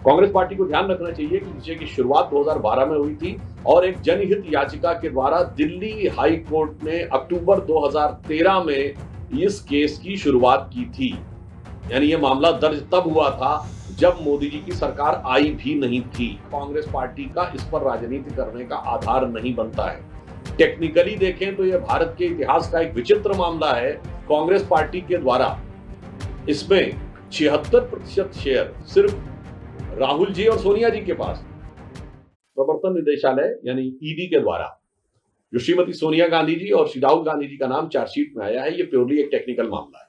Congress party को ध्यान रखना चाहिए कि विषय की शुरुआत 2012 में हुई थी और एक जनहित याचिका के द्वारा दिल्ली हाई कोर्ट ने अक्टूबर 2013 में इस केस की शुरुआत की थी। यानी ये मामला दर्ज तब हुआ था जब मोदी जी की सरकार आई भी नहीं थी। कांग्रेस पार्टी का इस पर राजनीति करने का आधार नहीं बनता है। टेक्निकली देखें तो यह भारत के इतिहास का एक विचित्र मामला है। कांग्रेस पार्टी के द्वारा इसमें 76% शेयर सिर्फ राहुल जी और सोनिया जी के पास। प्रवर्तन निदेशालय यानी ईडी के द्वारा जो श्रीमती सोनिया गांधी जी और श्री राहुल गांधी जी का नाम चार्जशीट में आया है, ये प्योरली एक टेक्निकल मामला है।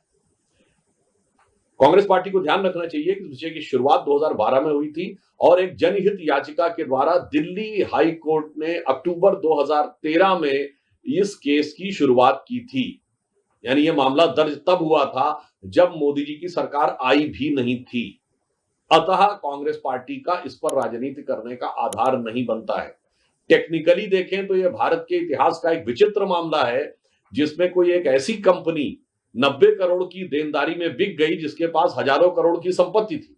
कांग्रेस पार्टी को ध्यान रखना चाहिए कि इस विषय की शुरुआत 2012 में हुई थी और एक जनहित याचिका के द्वारा दिल्ली हाई कोर्ट ने अक्टूबर 2013 में इस केस की शुरुआत की थी। यानी यह मामला दर्ज तब हुआ था जब मोदी जी की सरकार आई भी नहीं थी। अतः कांग्रेस पार्टी का इस पर राजनीति करने का आधार नहीं बनता है। टेक्निकली देखें तो यह भारत के इतिहास का एक विचित्र मामला है जिसमें कोई एक ऐसी कंपनी 90 करोड़ की देनदारी में बिक गई जिसके पास हजारों करोड़ की संपत्ति थी,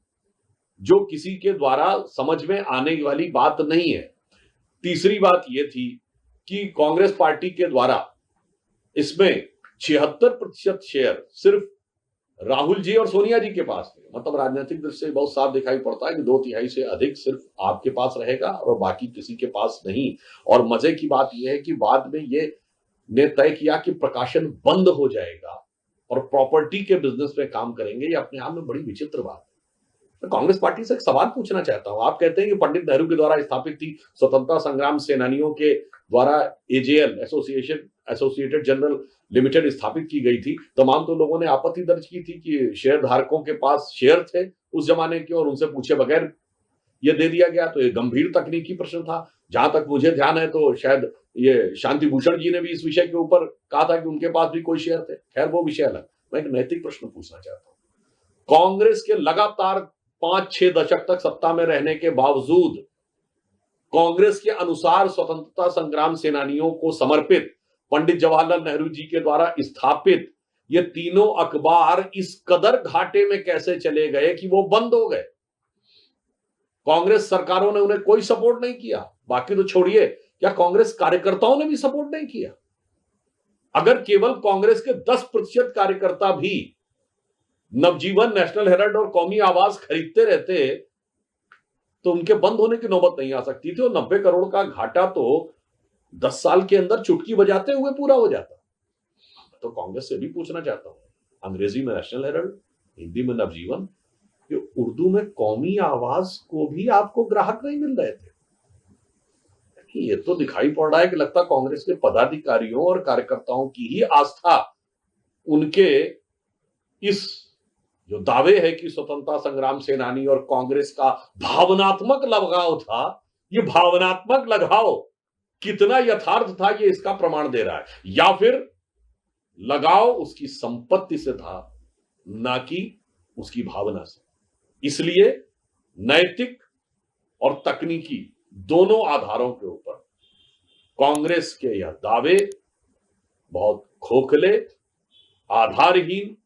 जो किसी के द्वारा समझ में आने वाली बात नहीं है। तीसरी बात यह थी कि कांग्रेस पार्टी के द्वारा इसमें 76% शेयर सिर्फ राहुल जी और सोनिया जी के पास थे। मतलब राजनीतिक दृष्टि से बहुत साफ दिखाई पड़ता है कि 2/3 से अधिक सिर्फ आपके पास रहेगा और बाकी किसी के पास नहीं। और मजे की बात यह है कि बाद में ये ने तय किया कि प्रकाशन बंद हो जाएगा और प्रॉपर्टी के बिजनेस में काम करेंगे। ये अपने आप में बड़ी विचित्र बात है। तो कांग्रेस पार्टी से एक सवाल पूछना चाहता हूं। आप कहते हैं कि पंडित नेहरू के द्वारा स्थापित थी स्वतंत्रता संग्राम सेनानियों के द्वारा एजेएल एसोसिएटेड जनरल लिमिटेड स्थापित की गई थी। तमाम तो लोगों ने आपत्ति दर्ज की थी कि शेयर धारकों के पास शेयर थे उस जमाने के और उनसे पूछे बगैर ये दे दिया गया। तो ये गंभीर तकनीकी प्रश्न था। जहां तक मुझे ध्यान है तो शायद ये शांति भूषण जी ने भी इस विषय के ऊपर कहा था कि उनके पास भी कोई शेयर थे। खैर वो विषय अलग। मैं एक नैतिक प्रश्न पूछना चाहता हूं। कांग्रेस के लगातार 5-6 दशक तक सत्ता में रहने के बावजूद कांग्रेस के अनुसार स्वतंत्रता संग्राम सेनानियों को समर्पित पंडित जवाहरलाल नेहरू जी के द्वारा स्थापित ये तीनों अखबार इस कदर घाटे में कैसे चले गए कि वो बंद हो गए। कांग्रेस सरकारों ने उन्हें कोई सपोर्ट नहीं किया। बाकी तो छोड़िए, क्या कांग्रेस कार्यकर्ताओं ने भी सपोर्ट नहीं किया? अगर केवल कांग्रेस के 10% कार्यकर्ता भी नवजीवन, नेशनल हेराल्ड और कौमी आवाज खरीदते रहते तो उनके बंद होने की नौबत नहीं आ सकती थी और 90 करोड़ का घाटा तो 10 साल के अंदर चुटकी बजाते हुए पूरा हो जाता। तो कांग्रेस से भी पूछना चाहता हूं, अंग्रेजी में नेशनल हेराल्ड, हिंदी में नवजीवन, ये उर्दू में कौमी आवाज को भी आपको ग्राहक नहीं मिल रहे थे। ये तो दिखाई पड़ रहा है कि लगता कांग्रेस के पदाधिकारियों और कार्यकर्ताओं की ही आस्था उनके इस जो दावे है कि स्वतंत्रता संग्राम सेनानी और कांग्रेस का भावनात्मक लगाव था, ये भावनात्मक लगाव कितना यथार्थ था ये इसका प्रमाण दे रहा है। या फिर लगाव उसकी संपत्ति से था, ना कि उसकी भावना से। इसलिए नैतिक और तकनीकी दोनों आधारों के ऊपर कांग्रेस के यह दावे बहुत खोखले, आधारहीन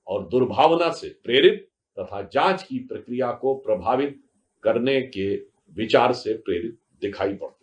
और दुर्भावना से प्रेरित तथा जांच की प्रक्रिया को प्रभावित करने के विचार से प्रेरित दिखाई पड़ता है।